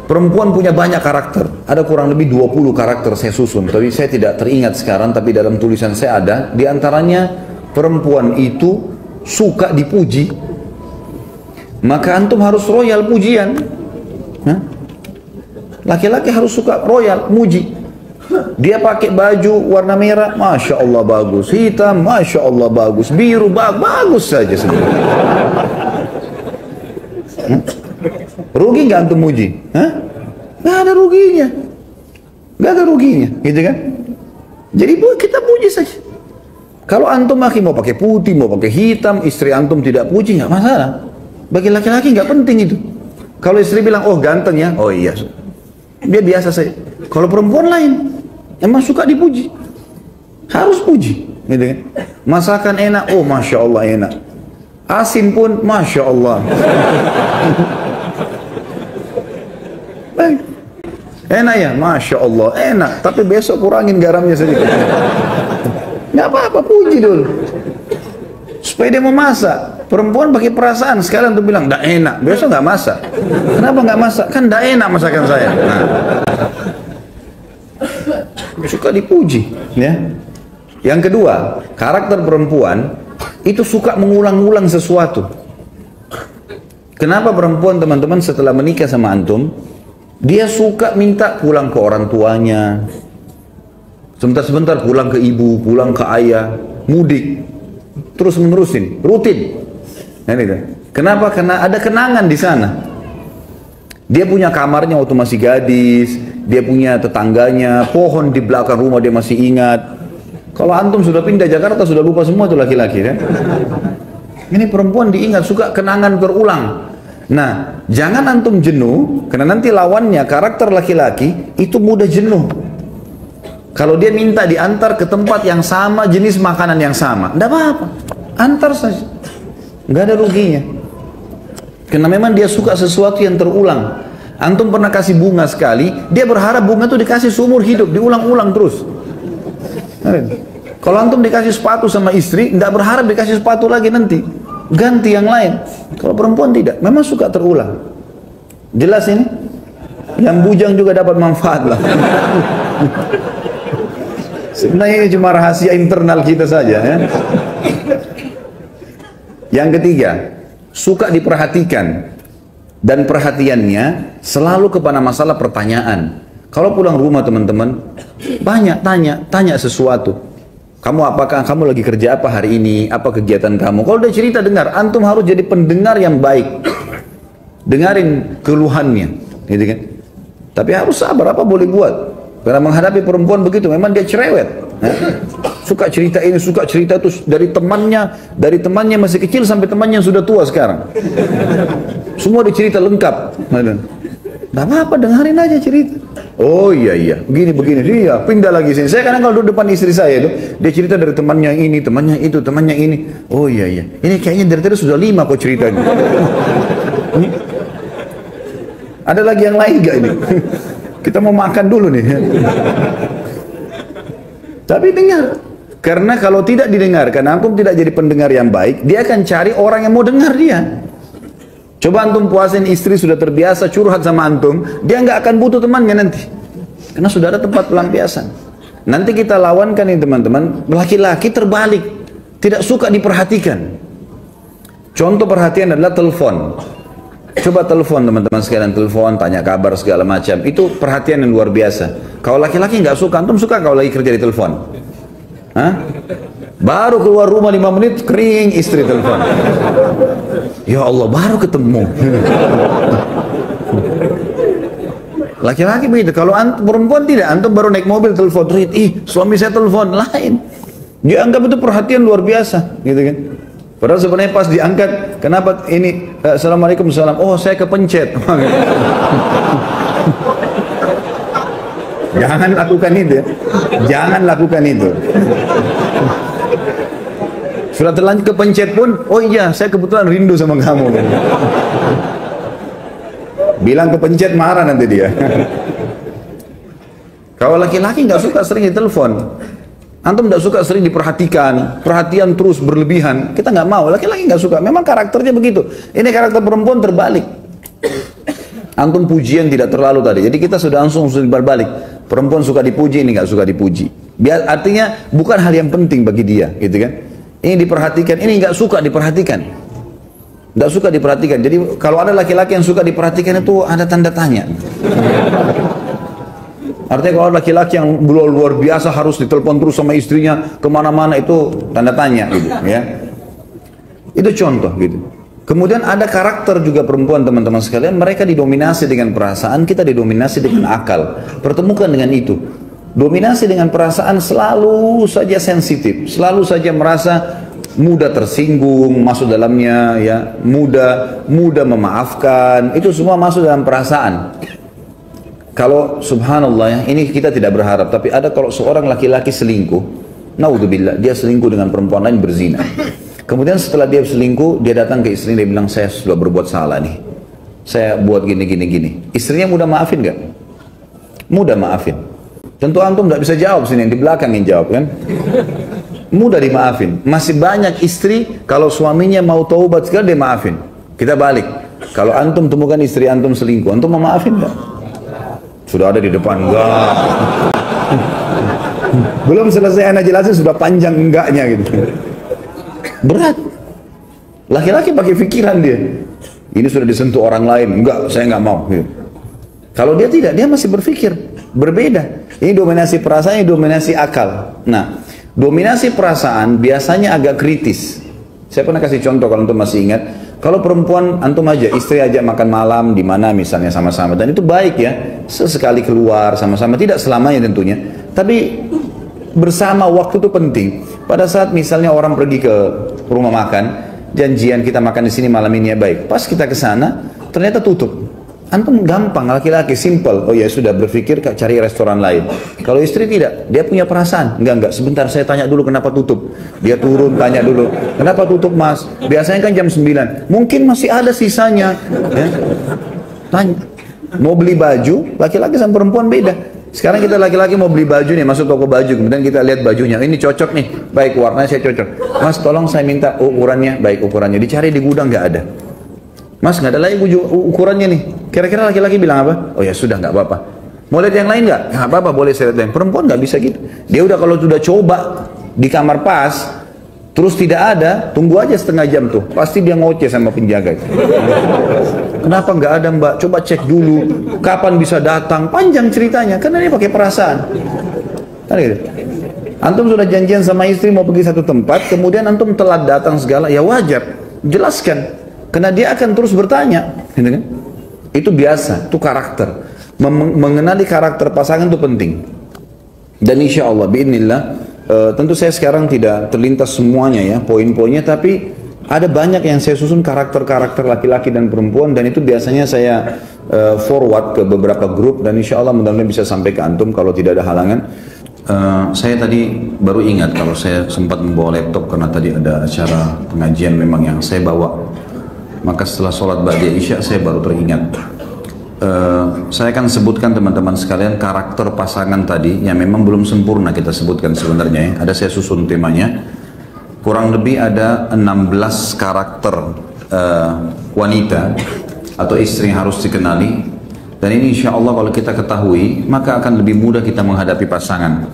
Perempuan punya banyak karakter. Ada kurang lebih 20 karakter saya susun. Tapi saya tidak teringat sekarang, tapi dalam tulisan saya ada. Di antaranya perempuan itu suka dipuji. Maka antum harus royal pujian. Laki-laki harus suka royal, muji. Dia pakai baju warna merah, Masya Allah bagus. Hitam, Masya Allah bagus. Biru, bagus saja sebenarnya. Rugi nggak antum muji? Nggak ada ruginya. Nggak ada ruginya, gitu kan? Jadi kita puji saja. Kalau antum mau pakai putih, mau pakai hitam, istri antum tidak puji, nggak masalah. Bagi laki-laki nggak penting itu. Kalau istri bilang, oh ganteng ya, oh iya, dia biasa saja. Kalau perempuan lain, emang suka dipuji, harus puji, gitu kan? Masakan enak, oh Masya Allah enak. Asin pun, Masya Allah. Enak ya, Masya Allah, enak. Tapi besok kurangin garamnya sedikit. Nggak apa-apa, puji dulu. Supaya dia mau masak. Perempuan pakai perasaan, sekalian tuh bilang, nggak enak. Besok nggak masak. Kenapa nggak masak? Kan nggak enak masakan saya. Nah. Suka dipuji, ya. Yang kedua, karakter perempuan itu suka mengulang-ulang sesuatu. Kenapa perempuan teman-teman setelah menikah sama antum, dia suka minta pulang ke orang tuanya, sebentar-sebentar pulang ke ibu, pulang ke ayah, mudik, terus menerusin, rutin. Kenapa? Karena ada kenangan di sana. Dia punya kamarnya waktu masih gadis, dia punya tetangganya, pohon di belakang rumah dia masih ingat. Kalau antum sudah pindah Jakarta sudah lupa semua tuh laki-laki, kan? Ini perempuan diingat, suka kenangan berulang. Nah, jangan antum jenuh, karena nanti lawannya karakter laki-laki itu mudah jenuh. Kalau dia minta diantar ke tempat yang sama, jenis makanan yang sama, tidak apa-apa, antar saja, nggak ada ruginya. Karena memang dia suka sesuatu yang terulang. Antum pernah kasih bunga sekali, dia berharap bunga itu dikasih seumur hidup, diulang-ulang terus. Kalau antum dikasih sepatu sama istri, tidak berharap dikasih sepatu lagi nanti, ganti yang lain. Kalau perempuan tidak, memang suka terulang. Jelas ini? Yang bujang juga dapat manfaat lah. Sebenarnya ini cuma rahasia internal kita saja, ya. Yang ketiga, suka diperhatikan, dan perhatiannya selalu kepada masalah pertanyaan. Kalau pulang rumah teman-teman, banyak tanya sesuatu. Apakah kamu lagi kerja apa hari ini? Apa kegiatan kamu? Kalau dia cerita, dengar. Antum harus jadi pendengar yang baik. Dengarin keluhannya, gitu kan? Tapi harus sabar, apa boleh buat? Karena menghadapi perempuan begitu, memang dia cerewet. Suka cerita ini, suka cerita itu dari temannya masih kecil sampai temannya yang sudah tua sekarang. Semua dicerita lengkap. Nggak apa-apa, dengerin aja cerita. Oh iya, begini, iya, pindah lagi sini. Saya kadang kalau duduk depan istri saya itu, dia cerita dari temannya ini, temannya itu, temannya ini. Oh iya, ini kayaknya dari tadi sudah 5 kok ceritanya. Ada lagi yang lain gak ini? Kita mau makan dulu nih. Tapi dengar. Karena kalau tidak didengarkan, antum tidak jadi pendengar yang baik, dia akan cari orang yang mau dengar dia. Coba antum puasin istri sudah terbiasa curhat sama antum, dia nggak akan butuh temannya nanti. Karena sudah ada tempat pelampiasan. Nanti kita lawankan ini teman-teman, laki-laki terbalik, tidak suka diperhatikan. Contoh perhatian adalah telepon. Coba telepon teman-teman sekalian, telepon, tanya kabar segala macam. Itu perhatian yang luar biasa. Kalau laki-laki nggak suka, antum suka kalau lagi kerja di telepon? Hah? Baru keluar rumah 5 menit, kering istri telepon. Ya Allah, baru ketemu. Laki-laki begitu. Kalau perempuan tidak, antum baru naik mobil telepon, suami saya telepon, lain. Dia anggap itu perhatian luar biasa, gitu kan? Padahal sebenarnya pas diangkat, kenapa ini? Assalamualaikum, salam. Oh, saya kepencet. Jangan lakukan itu. Jangan lakukan itu. Sudah terlanjur kepencet pun, oh iya, saya kebetulan rindu sama kamu. Bilang kepencet, marah nanti dia. Kalau laki-laki nggak suka sering ditelepon, antum nggak suka sering diperhatikan, perhatian terus berlebihan, kita nggak mau. Laki-laki nggak suka, memang karakternya begitu. Ini karakter perempuan terbalik. Antum pujian tidak terlalu tadi. Jadi kita sudah langsung berbalik. Perempuan suka dipuji, ini nggak suka dipuji. Biar artinya bukan hal yang penting bagi dia, gitu kan? Ini diperhatikan, ini nggak suka diperhatikan. Nggak suka diperhatikan. Jadi kalau ada laki-laki yang suka diperhatikan itu ada tanda tanya. Artinya kalau laki-laki yang luar biasa harus ditelepon terus sama istrinya kemana-mana, itu tanda tanya, gitu, ya. Itu contoh, gitu. Kemudian ada karakter juga perempuan, teman-teman sekalian. Mereka didominasi dengan perasaan, kita didominasi dengan akal. Pertemukan dengan itu. Dominasi dengan perasaan selalu saja sensitif, selalu saja merasa mudah tersinggung, masuk dalamnya, ya, mudah memaafkan. Itu semua masuk dalam perasaan. Kalau subhanallah ya, ini kita tidak berharap, tapi ada kalau seorang laki-laki selingkuh, naudzubillah, dia selingkuh dengan perempuan lain, berzina. Kemudian setelah dia selingkuh, dia datang ke istrinya, dia bilang, saya sudah berbuat salah nih. Saya buat gini. Istrinya mudah maafin gak? Mudah maafin. Tentu antum tidak bisa jawab sini, yang di belakang yang jawab kan. Mudah dimaafin. Masih banyak istri kalau suaminya mau taubat sekali dia maafin. Kita balik. Kalau antum temukan istri antum selingkuh, antum mau maafin enggak? Sudah ada di depan, enggak. Belum selesai anak jelasin sudah panjang enggaknya gitu. Berat. Laki-laki pakai pikiran dia. Ini sudah disentuh orang lain, enggak, saya enggak mau. Gitu. Kalau dia tidak, dia masih berpikir berbeda. Ini dominasi perasaan, ini dominasi akal. Nah, dominasi perasaan biasanya agak kritis. Saya pernah kasih contoh kalau antum masih ingat. Kalau perempuan antum aja, istri aja makan malam di mana misalnya sama-sama, dan itu baik ya, sesekali keluar sama-sama, tidak selamanya tentunya. Tapi bersama waktu itu penting. Pada saat misalnya orang pergi ke rumah makan, janjian kita makan di sini malam ini ya baik. Pas kita ke sana, ternyata tutup. Antum gampang, laki-laki simple. Oh ya sudah, berpikir cari restoran lain. Kalau istri tidak, dia punya perasaan. Enggak, sebentar saya tanya dulu kenapa tutup. Dia turun tanya dulu, kenapa tutup mas? Biasanya kan jam 9. Mungkin masih ada sisanya. Ya. Tanya. Mau beli baju, laki-laki sama perempuan beda. Sekarang kita laki-laki mau beli baju nih, masuk toko baju, kemudian kita lihat bajunya, ini cocok nih, baik warnanya saya cocok. Mas tolong saya minta ukurannya, baik ukurannya. Dicari di gudang nggak ada. Mas nggak ada lagi ukurannya nih. Kira-kira laki-laki bilang apa? Oh ya sudah nggak apa-apa. Mau lihat yang lain nggak? Nggak apa-apa, boleh saya lihat yang. Perempuan nggak bisa gitu. Dia udah kalau sudah coba di kamar pas, terus tidak ada, tunggu aja setengah jam tuh. Pasti dia ngoceh sama penjaga. Kenapa nggak ada mbak? Coba cek dulu. Kapan bisa datang? Panjang ceritanya. Karena dia pakai perasaan. Kan gitu. Antum sudah janjian sama istri mau pergi satu tempat, kemudian antum telat datang segala, ya wajar. Jelaskan. Karena dia akan terus bertanya, gitu kan? Itu biasa, itu karakter. Mengenali karakter pasangan itu penting. Dan insya Allah, biidznillah, tentu saya sekarang tidak terlintas semuanya ya, poin-poinnya, tapi ada banyak yang saya susun karakter-karakter laki-laki dan perempuan, dan itu biasanya saya forward ke beberapa grup, dan insya Allah mudah-mudahan bisa sampai ke antum kalau tidak ada halangan. Saya tadi baru ingat kalau saya sempat membawa laptop karena tadi ada acara pengajian memang yang saya bawa. Maka setelah sholat ba'da isya saya baru teringat. Saya akan sebutkan teman-teman sekalian karakter pasangan tadi yang memang belum sempurna kita sebutkan sebenarnya ya. Ada saya susun temanya. Kurang lebih ada 16 karakter wanita atau istri yang harus dikenali. Dan ini insya Allah kalau kita ketahui maka akan lebih mudah kita menghadapi pasangan.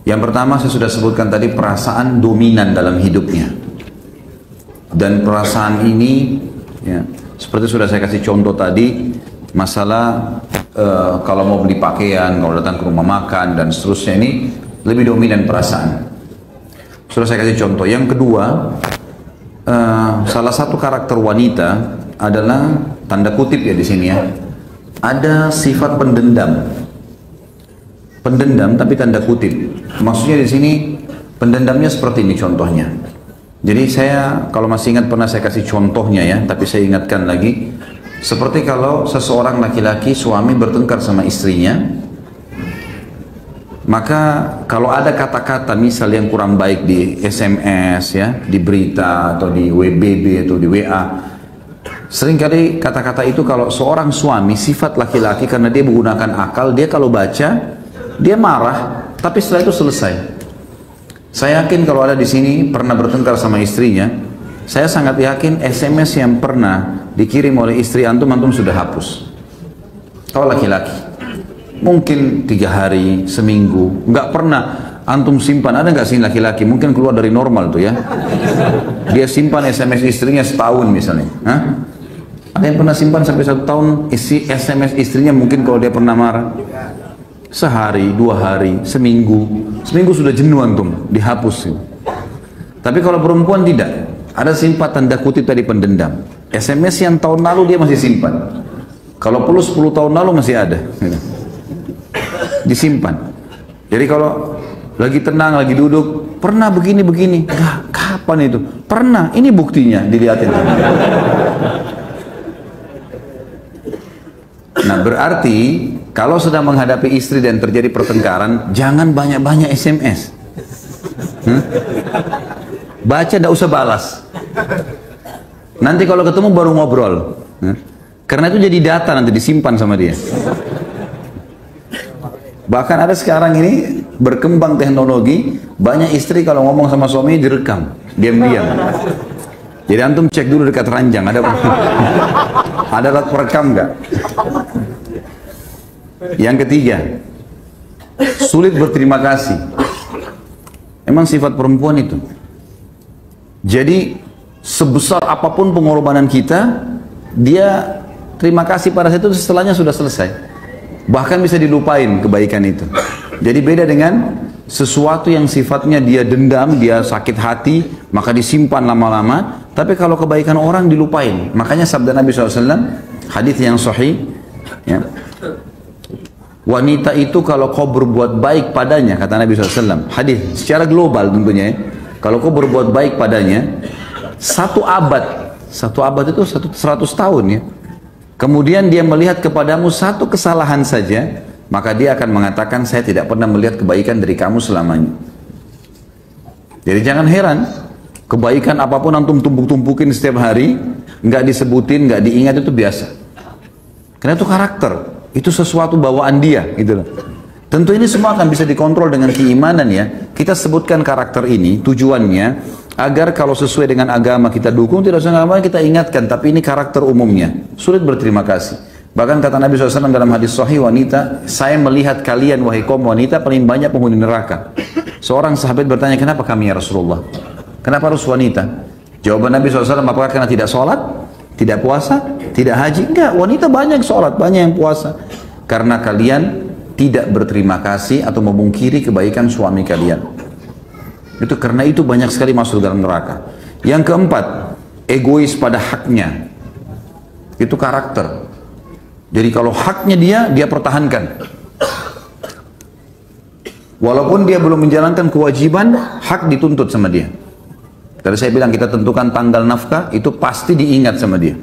Yang pertama saya sudah sebutkan tadi, perasaan dominan dalam hidupnya. Dan perasaan ini ya, seperti sudah saya kasih contoh tadi, masalah kalau mau beli pakaian, kalau datang ke rumah makan dan seterusnya, ini lebih dominan perasaan. Sudah saya kasih contoh. Yang kedua, salah satu karakter wanita adalah tanda kutip ya di sini ya, ada sifat pendendam. Pendendam tapi tanda kutip. Maksudnya di sini pendendamnya seperti ini contohnya. Jadi saya kalau masih ingat pernah saya kasih contohnya ya, tapi saya ingatkan lagi. Seperti kalau seseorang laki-laki suami bertengkar sama istrinya, maka kalau ada kata-kata misal yang kurang baik di SMS ya, di berita atau di WBB atau di WA, seringkali kata-kata itu kalau seorang suami sifat laki-laki karena dia menggunakan akal, dia kalau baca dia marah, tapi setelah itu selesai. Saya yakin kalau ada di sini pernah bertengkar sama istrinya, saya sangat yakin SMS yang pernah dikirim oleh istri antum sudah hapus. Kalau laki-laki, mungkin 3 hari, seminggu, nggak pernah antum simpan. Ada nggak sih laki-laki, mungkin keluar dari normal tuh ya, dia simpan SMS istrinya setahun misalnya. Hah? Ada yang pernah simpan sampai 1 tahun isi SMS istrinya, mungkin kalau dia pernah marah. Sehari, 2 hari, seminggu sudah jenuh antum, dihapus. Tapi kalau perempuan tidak, ada simpan tanda kutip tadi pendendam. SMS yang tahun lalu dia masih simpan. Kalau perlu 10 tahun lalu masih ada. Disimpan. Jadi kalau lagi tenang, lagi duduk, pernah begini-begini. Kapan itu? Pernah, ini buktinya, dilihatin. Nah berarti, kalau sedang menghadapi istri dan terjadi pertengkaran, jangan banyak-banyak SMS. Baca, tidak usah balas. Nanti kalau ketemu baru ngobrol. Karena itu jadi data, nanti disimpan sama dia. Bahkan ada sekarang ini berkembang teknologi, banyak istri kalau ngomong sama suami direkam, diam-diam. Jadi antum cek dulu dekat ranjang, ada alat perekam nggak? Yang ketiga, sulit berterima kasih. Emang sifat perempuan itu. Jadi sebesar apapun pengorbanan kita, dia terima kasih pada saat itu, setelahnya sudah selesai. Bahkan bisa dilupain kebaikan itu. Jadi beda dengan sesuatu yang sifatnya dia dendam, dia sakit hati, maka disimpan lama-lama. Tapi kalau kebaikan orang dilupain. Makanya sabda Nabi SAW, hadis yang sahih, ya, wanita itu kalau kau berbuat baik padanya, kata Nabi SAW, hadis secara global tentunya, ya, kalau kau berbuat baik padanya, 1 abad itu 100 tahun ya. Kemudian dia melihat kepadamu 1 kesalahan saja, maka dia akan mengatakan, saya tidak pernah melihat kebaikan dari kamu selamanya. Jadi jangan heran, kebaikan apapun antum tumpuk-tumpukin setiap hari, nggak disebutin, nggak diingat, itu biasa. Karena itu karakter, itu sesuatu bawaan dia, gitu loh. Tentu ini semua akan bisa dikontrol dengan keimanan ya. Kita sebutkan karakter ini, tujuannya agar kalau sesuai dengan agama kita dukung, tidak sesuai dengan agama kita ingatkan, tapi ini karakter umumnya. Sulit berterima kasih. Bahkan kata Nabi SAW dalam hadis sahih, wanita, saya melihat kalian wahai kaum wanita paling banyak penghuni neraka. Seorang sahabat bertanya, kenapa kami ya Rasulullah? Kenapa harus wanita? Jawaban Nabi SAW, apakah karena tidak sholat, tidak puasa, tidak haji? Enggak, wanita banyak sholat, banyak yang puasa. Karena kalian tidak berterima kasih atau memungkiri kebaikan suami kalian. Itu karena itu banyak sekali masuk dalam neraka. Yang keempat, egois pada haknya. Itu karakter. Jadi kalau haknya dia pertahankan. Walaupun dia belum menjalankan kewajiban, hak dituntut sama dia. Tadi saya bilang kita tentukan tanggal nafkah, itu pasti diingat sama dia.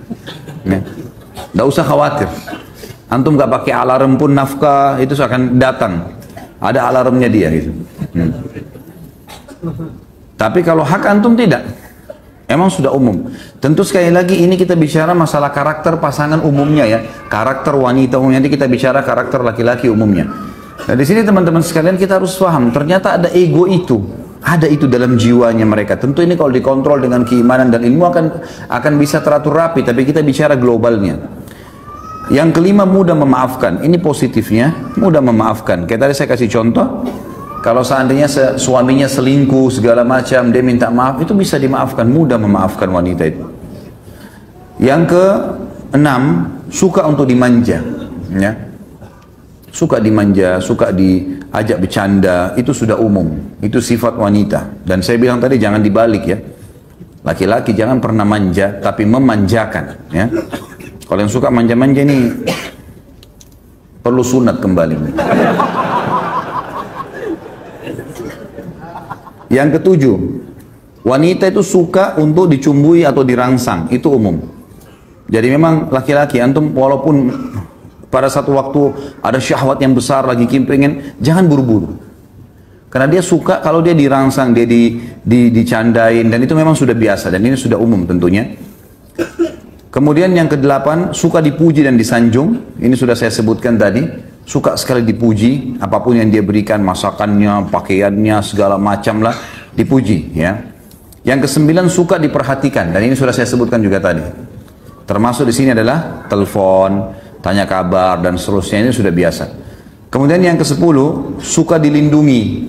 Nggak usah khawatir. Antum nggak pakai alarm pun nafkah itu akan datang. Ada alarmnya dia gitu. Tapi kalau hak antum tidak, emang sudah umum. Tentu sekali lagi ini kita bicara masalah karakter pasangan umumnya ya, karakter wanita umumnya. Nanti kita bicara karakter laki-laki umumnya. Nah di sini teman-teman sekalian kita harus paham, ternyata ada ego itu, ada itu dalam jiwanya mereka. Tentu ini kalau dikontrol dengan keimanan dan ilmu akan bisa teratur rapi. Tapi kita bicara globalnya. Yang kelima, mudah memaafkan. Ini positifnya, mudah memaafkan. Kayak tadi saya kasih contoh. Kalau seandainya suaminya selingkuh segala macam, dia minta maaf, itu bisa dimaafkan, mudah memaafkan wanita itu. Yang keenam, suka untuk dimanja, ya. Suka dimanja, suka diajak bercanda, itu sudah umum, itu sifat wanita. Dan saya bilang tadi jangan dibalik ya. Laki-laki jangan pernah manja, tapi memanjakan, ya. Kalau yang suka manja-manja ini perlu sunat kembali. Yang ketujuh, wanita itu suka untuk dicumbui atau dirangsang, itu umum. Jadi memang laki-laki, antum walaupun pada satu waktu ada syahwat yang besar lagi pengen, jangan buru-buru. Karena dia suka kalau dia dirangsang, dia dicandain, dan itu memang sudah biasa, dan ini sudah umum tentunya. Kemudian yang kedelapan, suka dipuji dan disanjung, ini sudah saya sebutkan tadi. Suka sekali dipuji, apapun yang dia berikan, masakannya, pakaiannya, segala macam lah, dipuji. Ya. Yang kesembilan, suka diperhatikan, dan ini sudah saya sebutkan juga tadi. Termasuk di sini adalah telepon, tanya kabar dan seterusnya, ini sudah biasa. Kemudian yang ke-10, suka dilindungi.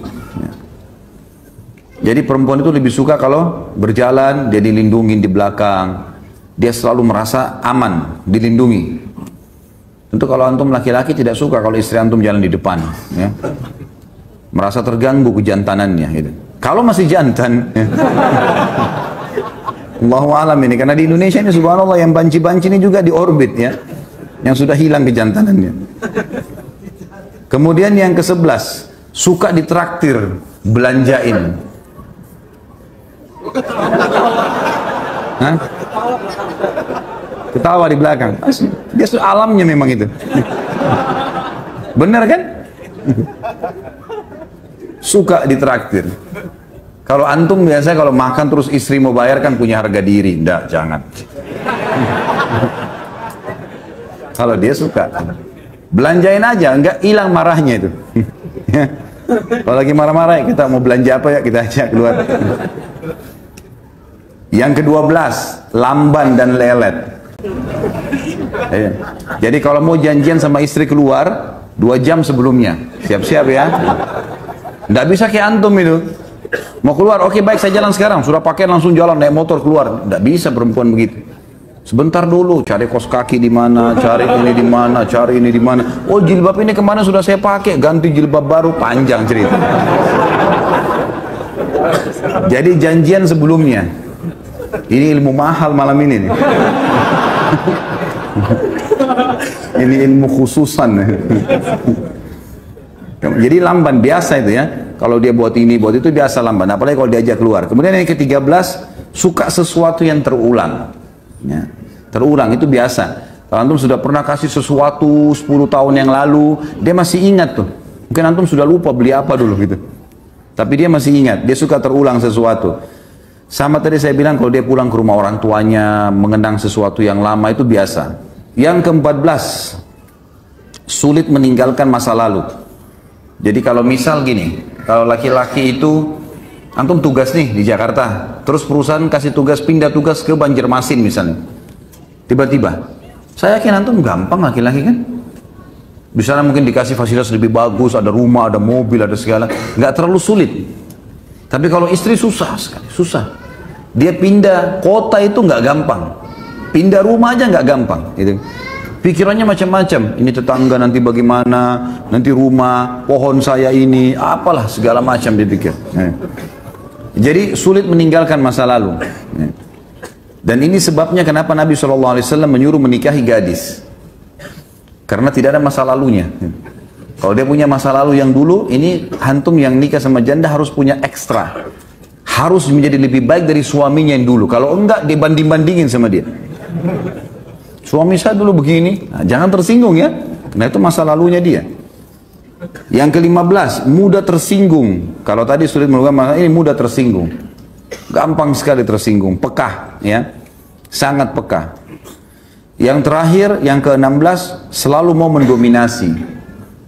Jadi perempuan itu lebih suka kalau berjalan, dia dilindungi di belakang. Dia selalu merasa aman, dilindungi. Tentu kalau antum laki-laki tidak suka kalau istri antum jalan di depan. Ya. Merasa terganggu kejantanannya. Gitu. Kalau masih jantan, ya. Allahu alam ini. Karena di Indonesia ini subhanallah yang banci-banci ini juga di orbit ya. Yang sudah hilang kejantanannya. Kemudian yang ke-11, suka ditraktir, belanjain. Hah? Ketawa di belakang. Dia alamnya memang itu. Benar kan? Suka ditraktir. Kalau antum biasa kalau makan terus istri mau bayar kan punya harga diri. Enggak, jangan. Kalau dia suka. Belanjain aja, enggak hilang marahnya itu. Kalau lagi marah-marah kita mau belanja apa ya, kita ajak keluar. Yang ke-12, lamban dan lelet. Jadi kalau mau janjian sama istri keluar 2 jam sebelumnya, siap-siap ya. Nggak bisa kayak antum itu. Mau keluar, oke baik saya jalan sekarang. Sudah pakai langsung jalan naik motor keluar. Nggak bisa perempuan begitu. Sebentar dulu, cari kos kaki di mana, cari ini di mana, cari ini di mana. Oh jilbab ini kemana sudah saya pakai, ganti jilbab baru, panjang cerita. Jadi janjian sebelumnya. Ini ilmu mahal malam ini nih. Ini ilmu khususan. Jadi lamban biasa itu ya. Kalau dia buat ini, buat itu biasa lamban. Apalagi kalau diajak keluar. Kemudian yang ke-13, suka sesuatu yang terulang. Ya. Terulang itu biasa. Kalau antum sudah pernah kasih sesuatu 10 tahun yang lalu, dia masih ingat tuh. Mungkin antum sudah lupa beli apa dulu gitu. Tapi dia masih ingat. Dia suka terulang sesuatu. Sama tadi saya bilang kalau dia pulang ke rumah orang tuanya, mengenang sesuatu yang lama itu biasa. Yang ke-14, sulit meninggalkan masa lalu. Jadi kalau misal gini, kalau laki-laki itu, antum tugas nih di Jakarta, terus perusahaan kasih tugas, pindah tugas ke Banjarmasin misalnya. Tiba-tiba, saya yakin antum gampang laki-laki kan? Di sana mungkin dikasih fasilitas lebih bagus, ada rumah, ada mobil, ada segala. Nggak terlalu sulit. Tapi kalau istri susah sekali, susah. Dia pindah kota itu nggak gampang. Pindah rumah aja nggak gampang. Gitu. Pikirannya macam-macam. Ini tetangga nanti bagaimana, nanti rumah, pohon saya ini, apalah segala macam dipikir. Jadi sulit meninggalkan masa lalu. Dan ini sebabnya kenapa Nabi SAW menyuruh menikahi gadis. Karena tidak ada masa lalunya. Kalau dia punya masa lalu yang dulu, ini hantum yang nikah sama janda harus punya ekstra. Harus menjadi lebih baik dari suaminya yang dulu. Kalau enggak, dia banding-bandingin sama dia. Suami saya dulu begini, nah, jangan tersinggung ya. Nah itu masa lalunya dia. Yang ke-15, mudah tersinggung. Kalau tadi sulit melupakan masalah, ini mudah tersinggung. Gampang sekali tersinggung, pekah ya. Sangat pekah. Yang terakhir, yang ke-16, selalu mau mendominasi.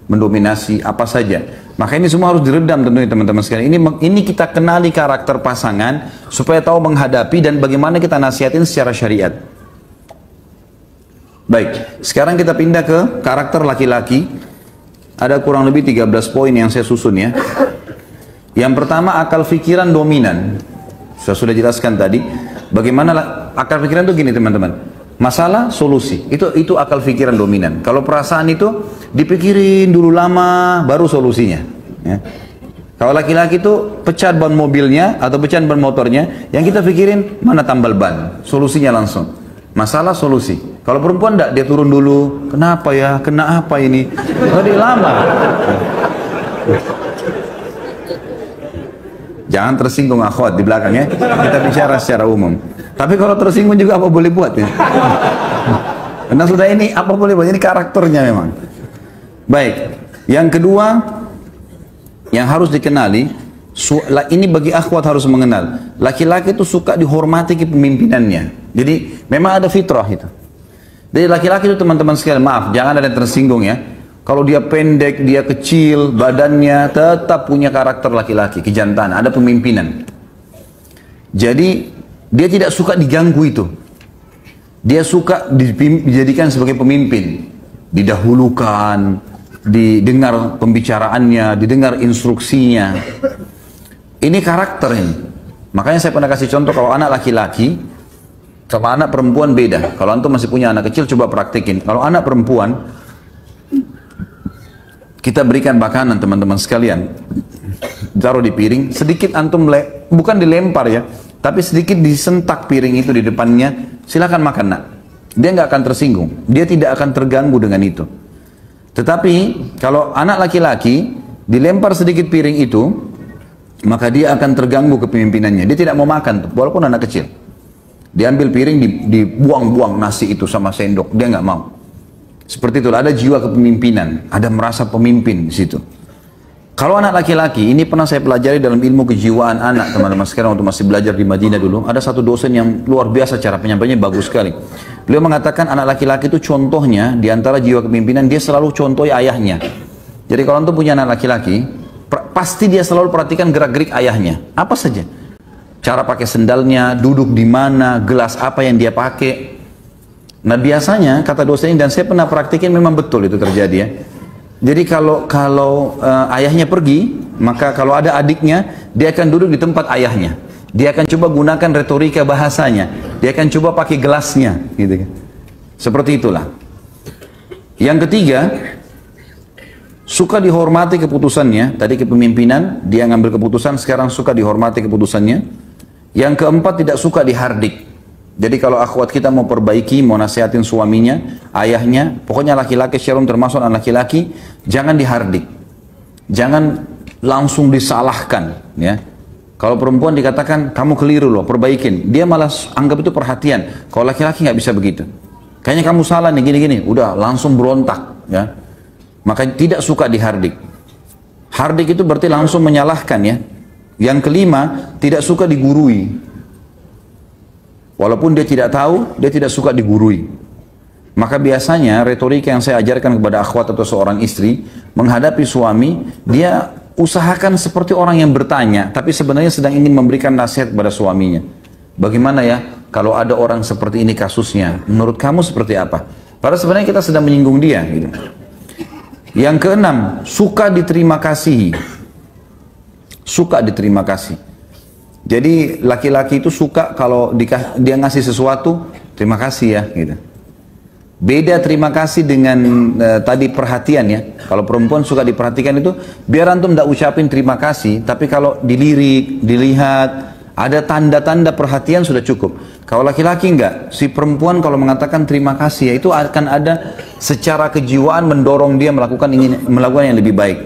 Mendominasi apa saja. Maka ini semua harus diredam tentunya teman-teman sekalian. Ini kita kenali karakter pasangan supaya tahu menghadapi dan bagaimana kita nasihatin secara syariat. Baik, sekarang kita pindah ke karakter laki-laki. Ada kurang lebih 13 poin yang saya susun ya. Yang pertama, akal pikiran dominan. Saya sudah jelaskan tadi. Bagaimana akal pikiran itu gini teman-teman. Masalah, solusi. Itu akal pikiran dominan. Kalau perasaan itu dipikirin dulu lama, baru solusinya. Ya. Kalau laki-laki itu pecat ban mobilnya atau pecat ban motornya, yang kita pikirin mana tambal ban, solusinya langsung. Masalah, solusi. Kalau perempuan enggak, dia turun dulu. Kenapa ya? Kena apa ini? Tadi lama. Jangan tersinggung akhwat di belakang ya. Kita bicara secara umum. Tapi kalau tersinggung juga apa boleh buat ya. Karena sudah ini apa boleh buat. Ini karakternya memang. Baik. Yang kedua yang harus dikenali, ini bagi akhwat harus mengenal. Laki-laki itu suka dihormati kepemimpinannya. Jadi memang ada fitrah itu. Jadi laki-laki itu teman-teman sekalian, maaf, jangan ada yang tersinggung ya. Kalau dia pendek, dia kecil, badannya tetap punya karakter laki-laki, kejantan, ada pemimpinan. Jadi dia tidak suka diganggu itu. Dia suka dijadikan sebagai pemimpin. didahulukan, didengar pembicaraannya, didengar instruksinya. Ini karakter ini. Makanya saya pernah kasih contoh, kalau anak laki-laki sama anak perempuan beda. Kalau antum masih punya anak kecil, coba praktikin. Kalau anak perempuan, kita berikan makanan teman-teman sekalian, taruh di piring, sedikit antum bukan dilempar ya, tapi sedikit disentak piring itu di depannya, silakan makan nak. Dia nggak akan tersinggung, dia tidak akan terganggu dengan itu. Tetapi kalau anak laki-laki dilempar sedikit piring itu, maka dia akan terganggu kepemimpinannya. Dia tidak mau makan, walaupun anak kecil. Diambil piring, dibuang-buang nasi itu sama sendok, dia nggak mau. Seperti itulah, ada jiwa kepemimpinan, ada merasa pemimpin di situ. Kalau anak laki-laki, ini pernah saya pelajari dalam ilmu kejiwaan anak, teman-teman sekarang waktu masih belajar di Madinah dulu, ada satu dosen yang luar biasa, cara penyampaiannya bagus sekali. Beliau mengatakan anak laki-laki itu contohnya, di antara jiwa kepemimpinan, dia selalu contohi ayahnya. Jadi kalau antum punya anak laki-laki, pasti dia selalu perhatikan gerak-gerik ayahnya, apa saja. Cara pakai sendalnya, duduk di mana, gelas apa yang dia pakai. Nah biasanya kata dosen ini, dan saya pernah praktikin, memang betul itu terjadi ya. Jadi kalau ayahnya pergi, maka kalau ada adiknya, dia akan duduk di tempat ayahnya. Dia akan coba gunakan retorika bahasanya. Dia akan coba pakai gelasnya, gitu kan. Seperti itulah. Yang ketiga, suka dihormati keputusannya. Tadi kepemimpinan, dia ngambil keputusan, sekarang suka dihormati keputusannya. Yang keempat, tidak suka dihardik. Jadi kalau akhwat kita mau perbaiki, mau nasihatin suaminya, ayahnya, pokoknya laki-laki syarum termasuk anak laki-laki, jangan dihardik. Jangan langsung disalahkan. Ya. Kalau perempuan dikatakan, kamu keliru loh, perbaikin. Dia malah anggap itu perhatian. Kalau laki-laki nggak bisa begitu. Kayaknya kamu salah nih, gini-gini. Udah, langsung berontak. Ya. Maka tidak suka dihardik. Hardik itu berarti langsung menyalahkan ya. Yang kelima, tidak suka digurui. Walaupun dia tidak tahu, dia tidak suka digurui. Maka biasanya retorika yang saya ajarkan kepada akhwat atau seorang istri, menghadapi suami, dia usahakan seperti orang yang bertanya, tapi sebenarnya sedang ingin memberikan nasihat kepada suaminya. Bagaimana ya, kalau ada orang seperti ini kasusnya, menurut kamu seperti apa? Padahal sebenarnya kita sedang menyinggung dia. Gitu. Yang keenam, suka diterima kasih. Suka diterima kasih. Jadi laki-laki itu suka kalau dia ngasih sesuatu, terima kasih ya. Gitu. Beda terima kasih dengan tadi perhatian ya. Kalau perempuan suka diperhatikan itu, biar antum tidak ucapin terima kasih, tapi kalau dilirik, dilihat, ada tanda-tanda perhatian sudah cukup. Kalau laki-laki enggak, si perempuan kalau mengatakan terima kasih ya, itu akan ada secara kejiwaan mendorong dia melakukan yang lebih baik.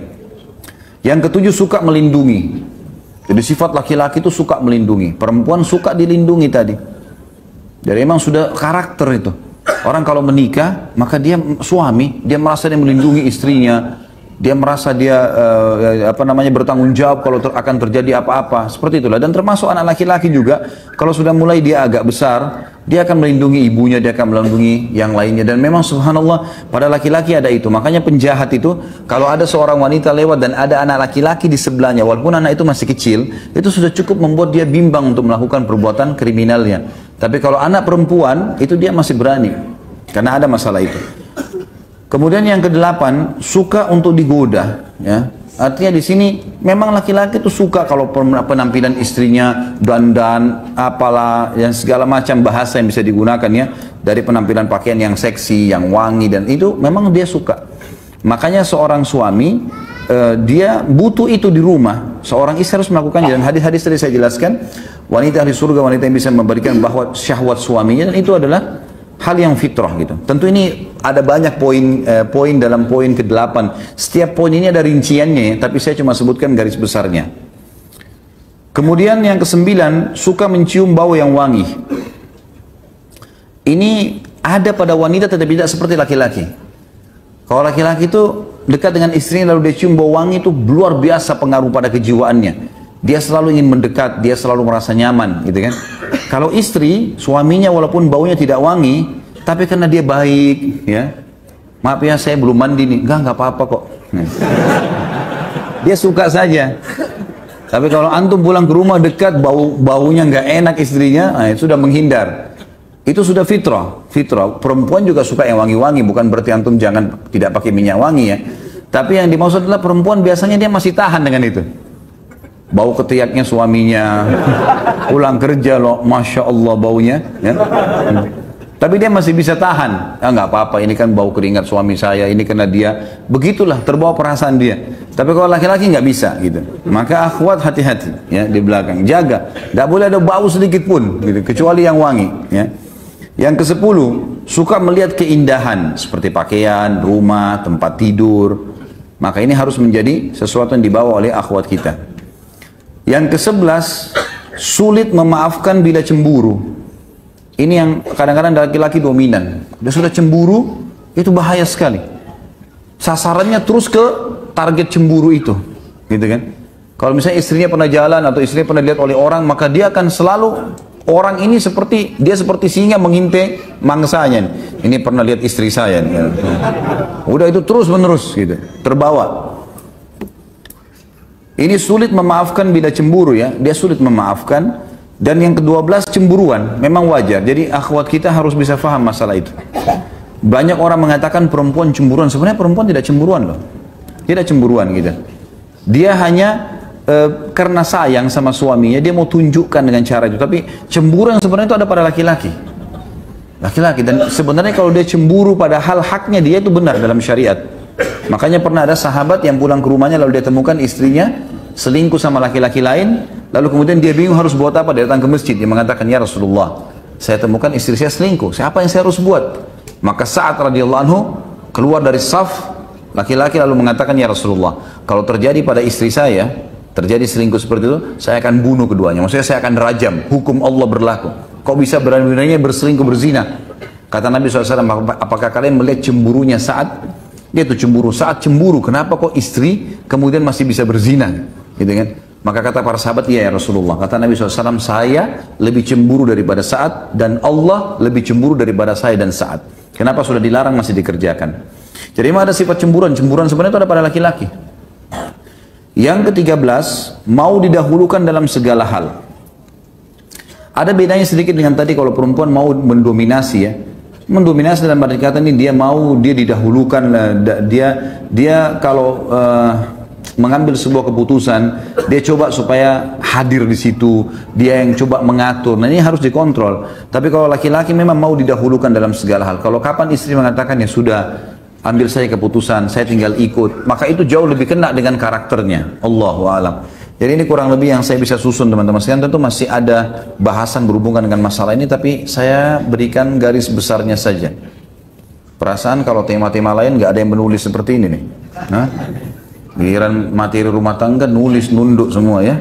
Yang ketujuh, suka melindungi. Jadi sifat laki-laki itu suka melindungi. Perempuan suka dilindungi tadi. Jadi memang sudah karakter itu. Orang kalau menikah, maka dia suami, dia merasa dia melindungi istrinya. Dia merasa dia bertanggung jawab kalau akan terjadi apa-apa. Seperti itulah. Dan termasuk anak laki-laki juga, kalau sudah mulai dia agak besar, dia akan melindungi ibunya, dia akan melindungi yang lainnya. Dan memang subhanallah, pada laki-laki ada itu. Makanya penjahat itu, kalau ada seorang wanita lewat dan ada anak laki-laki di sebelahnya, walaupun anak itu masih kecil, itu sudah cukup membuat dia bimbang untuk melakukan perbuatan kriminalnya. Tapi kalau anak perempuan, itu dia masih berani. Karena ada masalah itu. Kemudian yang kedelapan, suka untuk digoda. Ya. Artinya di sini memang laki-laki itu suka kalau penampilan istrinya dandan, apalah, yang segala macam bahasa yang bisa digunakan ya, dari penampilan pakaian yang seksi, yang wangi, dan itu memang dia suka. Makanya seorang suami dia butuh itu di rumah. Seorang istri harus melakukannya. Dan hadis-hadis tadi saya jelaskan, wanita di surga, wanita yang bisa memberikan bahwa syahwat suaminya, dan itu adalah hal yang fitrah gitu. Tentu ini ada banyak poin dalam poin ke-8. Setiap poin ini ada rinciannya, tapi saya cuma sebutkan garis besarnya. Kemudian yang ke-9, suka mencium bau yang wangi. Ini ada pada wanita tetapi tidak seperti laki-laki. Kalau laki-laki itu dekat dengan istrinya lalu dia cium bau wangi, itu luar biasa pengaruh pada kejiwaannya. Dia selalu ingin mendekat, dia selalu merasa nyaman, gitu kan. Kalau istri, suaminya walaupun baunya tidak wangi, tapi karena dia baik, ya. Maaf ya, saya belum mandi nih. Enggak apa-apa kok. Dia suka saja. Tapi kalau antum pulang ke rumah dekat, baunya nggak enak istrinya, sudah menghindar. Itu sudah fitrah. Fitrah. Perempuan juga suka yang wangi-wangi, bukan berarti antum jangan tidak pakai minyak wangi ya. Tapi yang dimaksud adalah perempuan biasanya dia masih tahan dengan itu. Bau ketiaknya suaminya, pulang kerja loh, Masya Allah baunya. Ya. Tapi dia masih bisa tahan. Ya nggak apa-apa, ini kan bau keringat suami saya, ini karena dia. Begitulah, terbawa perasaan dia. Tapi kalau laki-laki nggak bisa gitu. Maka akhwat hati-hati ya di belakang. Jaga, nggak boleh ada bau sedikit pun, gitu, kecuali yang wangi. Ya. Yang ke-10, suka melihat keindahan seperti pakaian, rumah, tempat tidur. Maka ini harus menjadi sesuatu yang dibawa oleh akhwat kita. Yang ke-11, sulit memaafkan bila cemburu. Ini yang kadang-kadang laki-laki dominan. Dia sudah cemburu, itu bahaya sekali. Sasarannya terus ke target cemburu itu, gitu kan? Kalau misalnya istrinya pernah jalan atau istrinya pernah dilihat oleh orang, maka dia akan selalu orang ini seperti singa mengintai mangsanya. Ini pernah lihat istri saya. Udah itu terus menerus, gitu, terbawa. Ini sulit memaafkan bila cemburu ya, dia sulit memaafkan. Dan yang ke-12 cemburuan, memang wajar. Jadi akhwat kita harus bisa faham masalah itu. Banyak orang mengatakan perempuan cemburuan, sebenarnya perempuan tidak cemburuan loh. Tidak cemburuan gitu. Dia hanya karena sayang sama suaminya, dia mau tunjukkan dengan cara itu. Tapi cemburu yang sebenarnya itu ada pada laki-laki. Laki-laki, dan sebenarnya kalau dia cemburu pada hal haknya dia itu benar dalam syariat. Makanya pernah ada sahabat yang pulang ke rumahnya lalu dia temukan istrinya selingkuh sama laki-laki lain, lalu kemudian dia bingung harus buat apa. Dia datang ke masjid, dia mengatakan, ya Rasulullah, saya temukan istri saya selingkuh, siapa yang saya harus buat? Maka Sa'ad radhiyallahu anhu keluar dari saf laki-laki lalu mengatakan, ya Rasulullah, kalau terjadi pada istri saya terjadi selingkuh seperti itu, saya akan bunuh keduanya, maksudnya saya akan rajam, hukum Allah berlaku. Kok bisa berani-beraninya berselingkuh, berzina? Kata Nabi SAW, apakah kalian melihat cemburunya Sa'ad? Dia itu cemburu, Sa'ad cemburu, kenapa kok istri kemudian masih bisa berzina? Gitu kan? Maka kata para sahabat, iya ya Rasulullah. Kata Nabi SAW, saya lebih cemburu daripada Sa'ad, dan Allah lebih cemburu daripada saya dan Sa'ad. Kenapa sudah dilarang masih dikerjakan? Jadi memang ada sifat cemburuan. Cemburuan sebenarnya itu ada pada laki-laki. Yang ke-13, mau didahulukan dalam segala hal. Ada bedanya sedikit dengan tadi kalau perempuan mau mendominasi ya. Mendominasi dalam arti kata ini dia mau, dia didahulukan, dia kalau mengambil sebuah keputusan, dia coba supaya hadir di situ, dia yang coba mengatur. Nah ini harus dikontrol. Tapi kalau laki-laki memang mau didahulukan dalam segala hal. Kalau kapan istri mengatakan ya sudah, ambil saya keputusan, saya tinggal ikut, maka itu jauh lebih kena dengan karakternya. Allahu a'lam. Jadi ini kurang lebih yang saya bisa susun teman-teman sekalian. Tentu masih ada bahasan berhubungan dengan masalah ini, tapi saya berikan garis besarnya saja. Perasaan kalau tema-tema lain nggak ada yang menulis seperti ini nih. Giliran materi rumah tangga nulis nunduk semua ya.